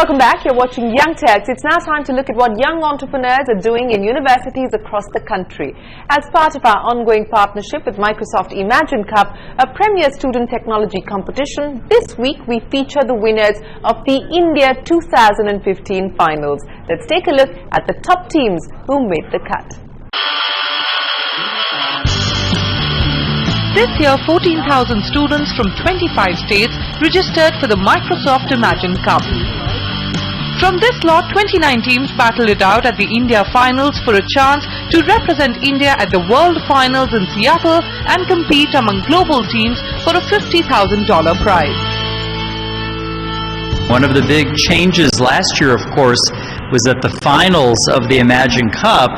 Welcome back. You're watching Young Turks. It's now time to look at what young entrepreneurs are doing in universities across the country. As part of our ongoing partnership with Microsoft Imagine Cup, a premier student technology competition, this week we feature the winners of the India 2015 finals. Let's take a look at the top teams who made the cut. This year, 14,000 students from 25 states registered for the Microsoft Imagine Cup. From this lot, 29 teams battled it out at the India finals for a chance to represent India at the World Finals in Seattle and compete among global teams for a $50,000 prize. One of the big changes last year, of course, was that the finals of the Imagine Cup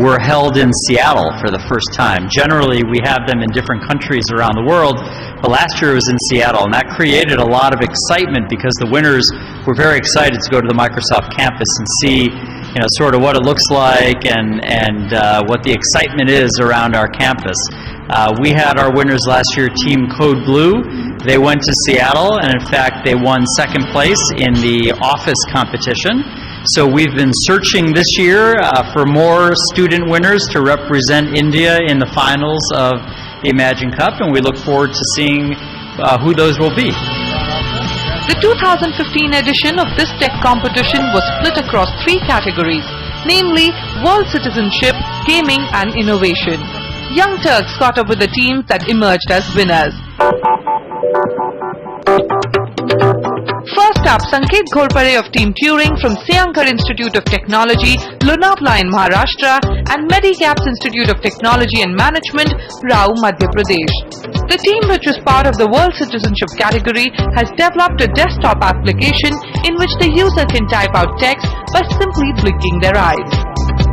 were held in Seattle for the first time. Generally, we have them in different countries around the world, but last year it was in Seattle, and that created a lot of excitement because the winners were very excited to go to the Microsoft campus and see, sort of what it looks like and what the excitement is around our campus. We had our winners last year, Team Code Blue. They went to Seattle, and in fact, they won second place in the office competition. So we've been searching this year for more student winners to represent India in the finals of the Imagine Cup, and we look forward to seeing who those will be. The 2015 edition of this tech competition was split across 3 categories, namely World Citizenship, Gaming and Innovation. Young Turks caught up with the teams that emerged as winners. First up, Sanket Ghorpare of Team Turing from Seankar Institute of Technology, Lonavla in Maharashtra, and Medicaps Institute of Technology and Management, Rao, Madhya Pradesh. The team, which was part of the World Citizenship category, has developed a desktop application in which the user can type out text by simply blinking their eyes.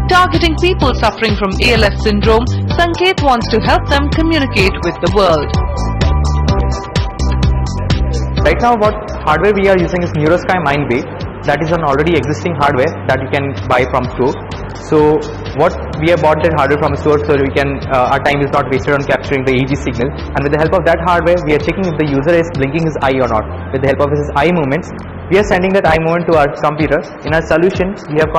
Targeting people suffering from ALS syndrome, Sanket wants to help them communicate with the world. Right now, what hardware we are using is NeuroSky Mindway. That is an already existing hardware that you can buy from store. So what we have bought that hardware from a store, so we can our time is not wasted on capturing the EEG signal. And with the help of that hardware, we are checking if the user is blinking his eye or not. With the help of his eye movements, we are sending that eye movement to our computer. In our solution, we have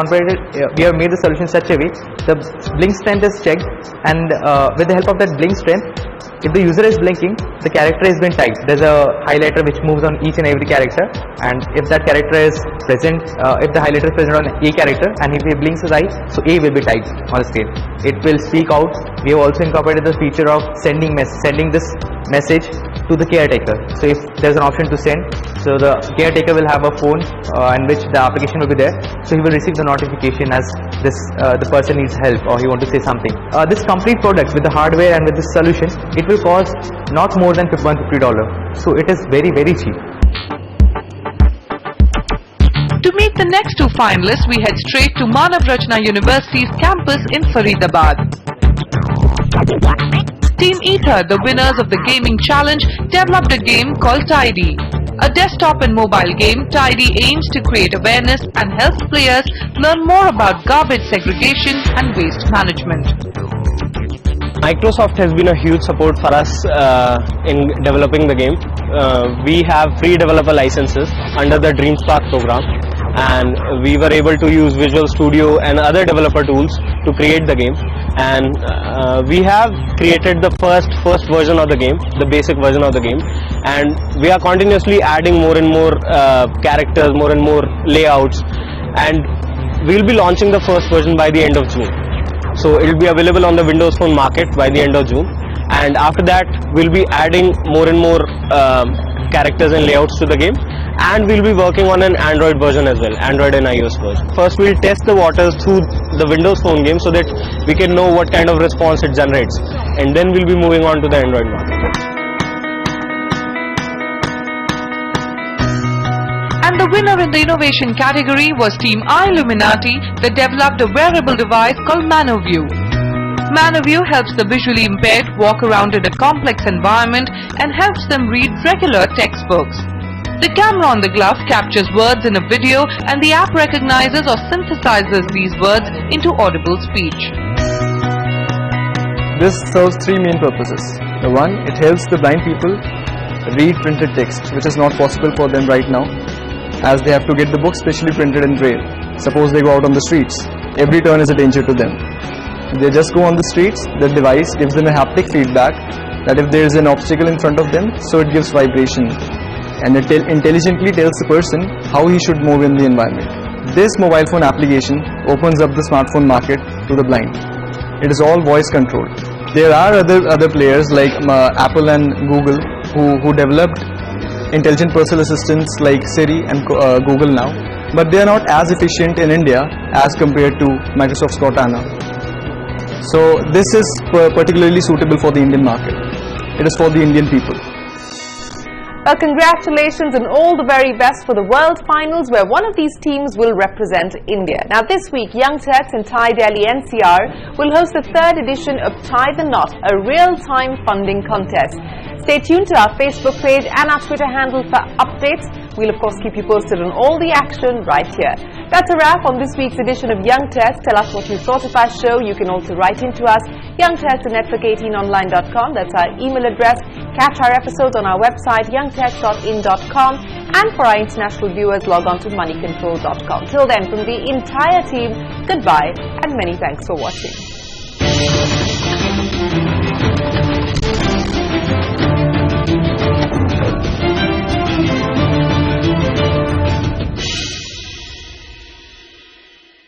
made the solution such a way the blink strength is checked, and with the help of that blink strength, if the user is blinking, the character has been typed. There's a highlighter which moves on each and every character, and if that character is present, if the highlighter is present on A character, and if he blinks his eye, so A will be typed on the screen. It will speak out. We have also incorporated the feature of sending this message to the caretaker. So if there's an option to send, so the caretaker will have a phone in which the application will be there, so he will receive the notification as the person needs help or he wants to say something. This complete product with the hardware and with this solution, it will cost not more than $150. So it is very, very cheap. To meet the next 2 finalists, we head straight to Manav Rachna University's campus in Faridabad. Team Ether, the winners of the gaming challenge, developed a game called Tidy. A desktop and mobile game, Tidy aims to create awareness and helps players learn more about garbage segregation and waste management. Microsoft has been a huge support for us in developing the game. We have free developer licenses under the DreamSpark program, and we were able to use Visual Studio and other developer tools to create the game. And we have created the first version of the game, the basic version of the game, and we are continuously adding more and more characters, more and more layouts, and we'll be launching the first version by the end of June. So it will be available on the Windows Phone market by the end of June, and after that we'll be adding more and more characters and layouts to the game, and we'll be working on an Android version as well, Android and iOS version. First we'll test the waters through the Windows Phone game so that we can know what kind of response it generates, and then we'll be moving on to the Android market. And the winner in the innovation category was Team iLuminati that developed a wearable device called ManoView. ManoView helps the visually impaired walk around in a complex environment and helps them read regular textbooks. The camera on the glove captures words in a video, and the app recognizes or synthesizes these words into audible speech. This serves 3 main purposes. The one, it helps the blind people read printed text, which is not possible for them right now. as they have to get the book specially printed in braille. Suppose they go out on the streets, every turn is a danger to them. They just go on the streets, the device gives them a haptic feedback that if there is an obstacle in front of them, so it gives vibration, and it intelligently tells the person how he should move in the environment. This mobile phone application opens up the smartphone market to the blind. It is all voice controlled. There are other players like Apple and Google who developed intelligent personal assistants like Siri and Google now, but they are not as efficient in India as compared to Microsoft's Cortana. So this is particularly suitable for the Indian market. It is for the Indian people. Well, congratulations and all the very best for the World Finals, where one of these teams will represent India. Now this week, Young Turks in Thai Delhi NCR will host the 3rd edition of Tie the Knot, a real-time funding contest. Stay tuned to our Facebook page and our Twitter handle for updates. We'll of course keep you posted on all the action right here. That's a wrap on this week's edition of Young Turks. Tell us what you thought of our show. You can also write into us, youngturks@network18online.com. That's our email address. Catch our episodes on our website, youngturks.in.com. And for our international viewers, log on to moneycontrol.com. Till then, from the entire team, goodbye and many thanks for watching.